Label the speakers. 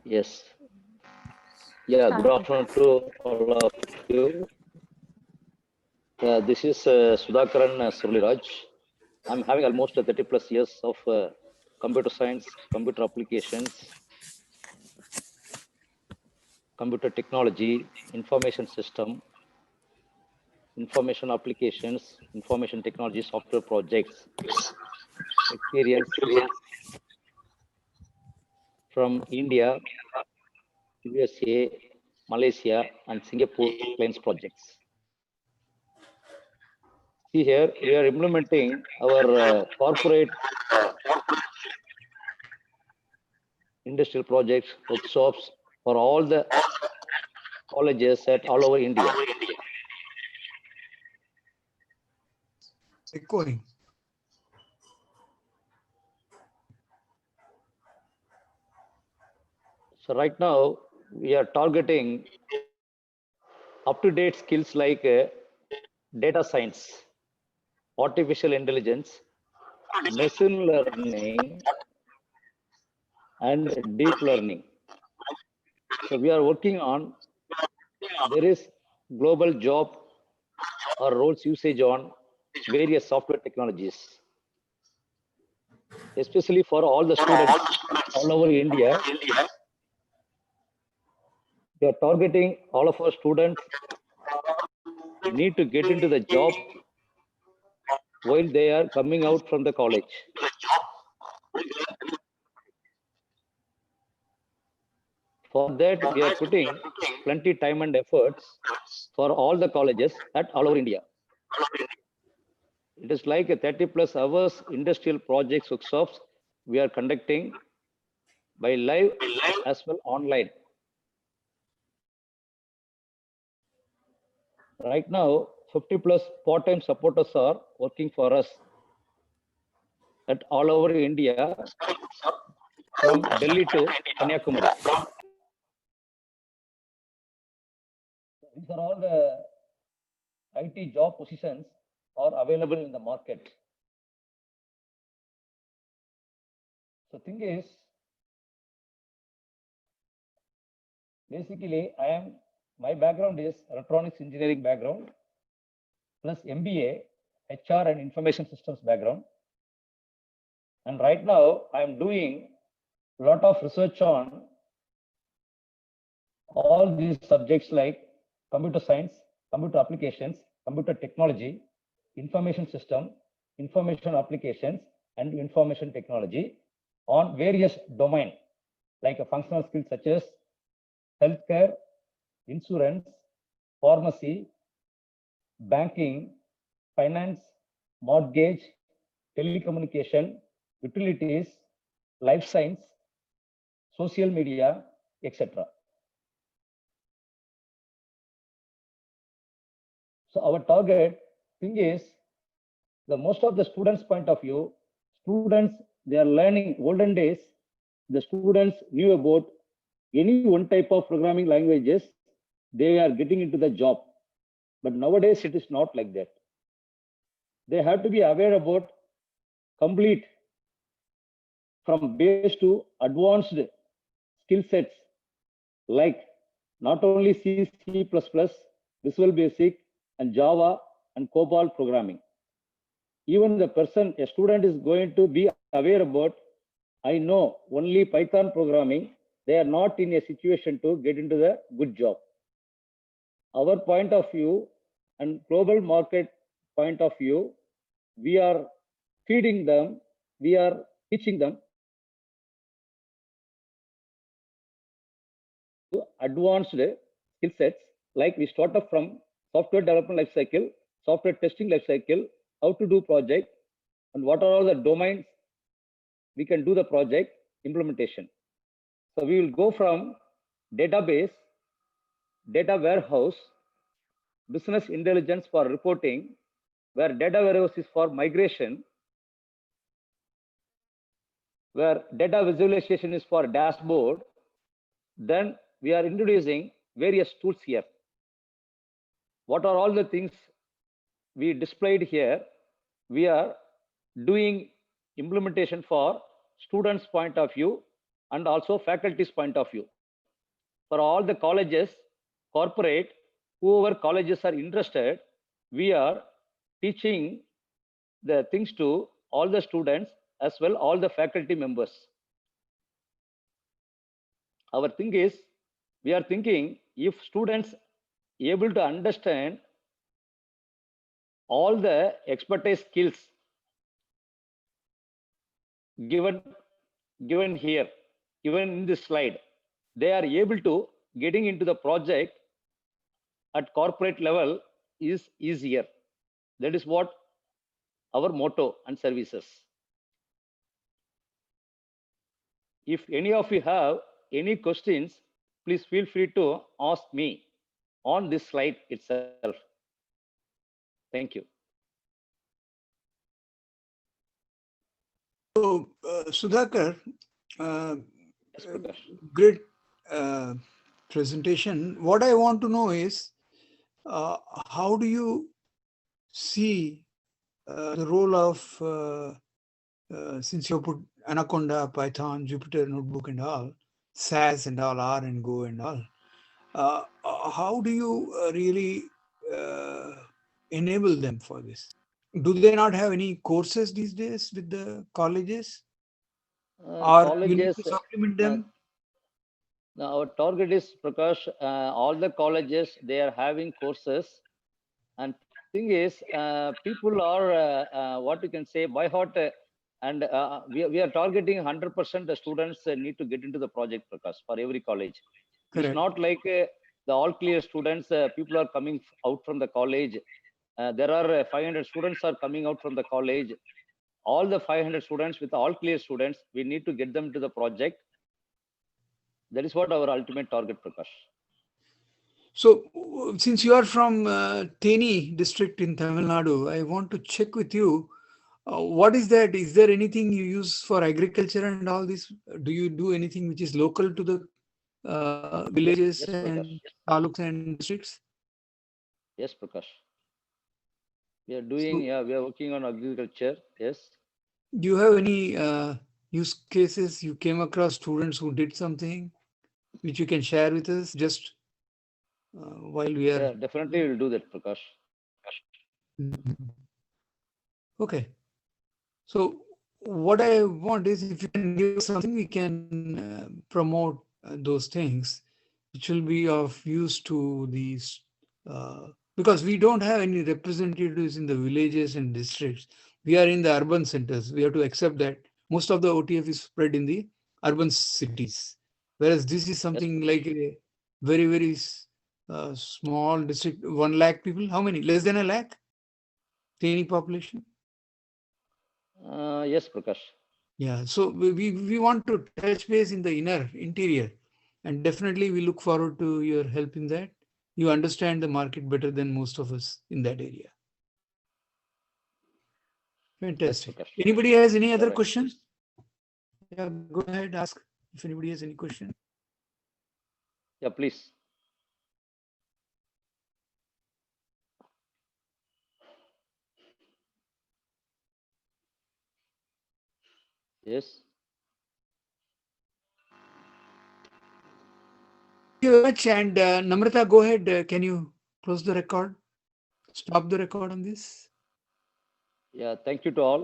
Speaker 1: Yes. Yeah, good
Speaker 2: Start.
Speaker 1: afternoon to all of you. This is Sudhakaran Surliraj. I'm having almost 30 plus years of computer science, computer applications, computer technology, information system, information applications, information technology software projects experience from India, USA, Malaysia, and Singapore clients projects. See here, we are implementing our corporate industrial projects, workshops for all the colleges at all over India.
Speaker 3: Echoing.
Speaker 1: So right now we are targeting up-to-date skills like data science, artificial intelligence, machine learning, and deep learning. So we are working on, there is global job or roles usage on various software technologies, especially for all the students all over India. We are targeting all of our students need to get into the job while they are coming out from the college. For that, we are putting plenty time and efforts for all the colleges at all over India. It is like a 30 plus hours industrial projects workshops we are conducting by live as well online. Right now, 50 plus part-time supporters are working for us at all over India from Delhi to Kanyakumari. These are all the IT job positions are available in the market. So thing is, basically my background is electronics engineering background plus MBA, HR and information systems background. And right now I'm doing a lot of research on all these subjects like computer science, computer applications, computer technology, information system, information applications, and information technology on various domains like a functional skills such as healthcare, insurance, pharmacy, banking, finance, mortgage, telecommunication, utilities, life science, social media, etc. So our target thing is the most of the students' point of view, students they are learning olden days, the students knew about any one type of programming languages, they are getting into the job. But nowadays it is not like that. They have to be aware about complete from base to advanced skill sets like not only C, C++, Visual Basic, and Java and COBOL programming. Even the person, a student is going to be aware about, I know only Python programming, they are not in a situation to get into the good job. Our point of view and global market point of view, we are feeding them, we are teaching them advanced skill sets, like we start up from software development life cycle, software testing life cycle, how to do project, and what are all the domains we can do the project implementation. So we will go from database, data warehouse, business intelligence for reporting, where data warehouse is for migration, where data visualization is for dashboard. Then we are introducing various tools here. What are all the things we displayed here? We are doing implementation for students' point of view and also faculty's point of view. For all the colleges, corporate, whoever colleges are interested, we are teaching the things to all the students as well all the faculty members. Our thing is, we are thinking if students able to understand all the expertise skills given here, given in this slide, they are able to getting into the project at corporate level is easier. That is what our motto and services. If any of you have any questions, please feel free to ask me on this slide itself. Thank you.
Speaker 2: So, Sudhakar,
Speaker 1: Yes, Prakash.
Speaker 2: great presentation. What I want to know is, how do you see the role of, since you put Anaconda, Python, Jupyter Notebook and all, SAS and all, R and Go and all, how do you really enable them for this? Do they not have any courses these days with the colleges? Or you need to supplement them?
Speaker 1: Now our target is, Prakash, all the colleges, they are having courses. And thing is, people are, what you can say, by heart, and we are targeting 100% the students need to get into the project, Prakash, for every college.
Speaker 2: Correct.
Speaker 1: It's not like the all clear students, people are coming out from the college. There are 500 students are coming out from the college. All the 500 students with all clear students, we need to get them to the project. That is what our ultimate target, Prakash.
Speaker 2: So, since you are from Theni district in Tamil Nadu, I want to check with you. What is that? Is there anything you use for agriculture and all this? Do you do anything which is local to the villages
Speaker 1: Yes,
Speaker 2: and
Speaker 1: Prakash.
Speaker 2: taluks and districts?
Speaker 1: Yes, Prakash. We are doing,
Speaker 2: So,
Speaker 1: we are working on agriculture. Yes.
Speaker 2: do you have any use cases you came across students who did something which you can share with us just while we are?
Speaker 1: Yeah, definitely we'll do that, Prakash.
Speaker 2: Mhm. Okay. So what I want is if you can give us something, we can promote those things, which will be of use to these, because we don't have any representatives in the villages and districts. We are in the urban centers. We have to accept that most of the OTF is spread in the urban cities, whereas this is something like a very, very small district, 1 lakh people. How many? Less than a lakh? Tiny population?
Speaker 1: Yes, Prakash.
Speaker 2: Yeah, so we want to touch base in the interior, and definitely we look forward to your help in that. You understand the market better than most of us in that area.
Speaker 1: Yes,
Speaker 2: Fantastic.
Speaker 1: Prakash.
Speaker 2: Anybody has any
Speaker 1: You're
Speaker 2: other
Speaker 1: right.
Speaker 2: questions? Yeah, go ahead, ask if anybody has any question.
Speaker 1: Yeah, please. Yes.
Speaker 2: Thank you very much. And Namrata, go ahead. Can you close the record? Stop the record on this?
Speaker 1: Yeah, thank you to all.